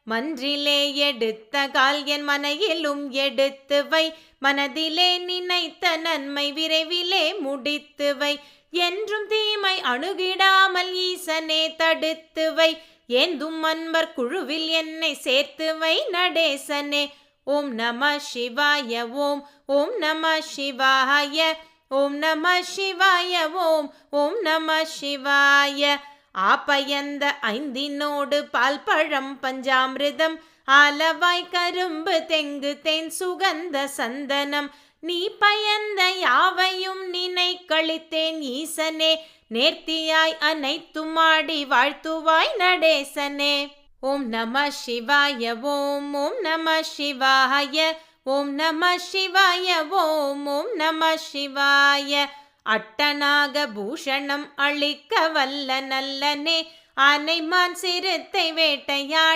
மன்றிலே எடுத்த கால் என் மனையிலும் எடுத்து வை. மனதிலே நினைத்த நன்மை விரைவிலே முடித்து வை. என்றும் தீமை அணுகிடாமல் ஈசனே தடுத்து வை. ஏந்தும் அன்பர் குழுவில் என்னை சேர்த்து வை நடேசனே. ஓம் நம சிவாய ஓம் ஓம் நம சிவாய ஓம் நம சிவாய ஓம் ஓம் நம சிவாய. ஆப்பயந்த ஐந்தினோடு பால் பழம் பஞ்சாமிர்தம் ஆலவாய் கரும்பு தெங்கு தேன் சுகந்த சந்தனம் நீ பயந்த யாவையும் நினை கழித்தேன் ஈசனே. நேர்த்தியாய் அனைத்தும் ஆடி வாழ்த்துவாய் நடேசனே. ஓம் நம சிவாய ஓம் ஓம் நம சிவாய ஓம் நம சிவாய ஓம் ஓம் நம சிவாய. அட்டநாக பூஷணம் அளிக்க வல்ல நல்லனே. ஆனைமான் சிறுத்தை வேட்டையாட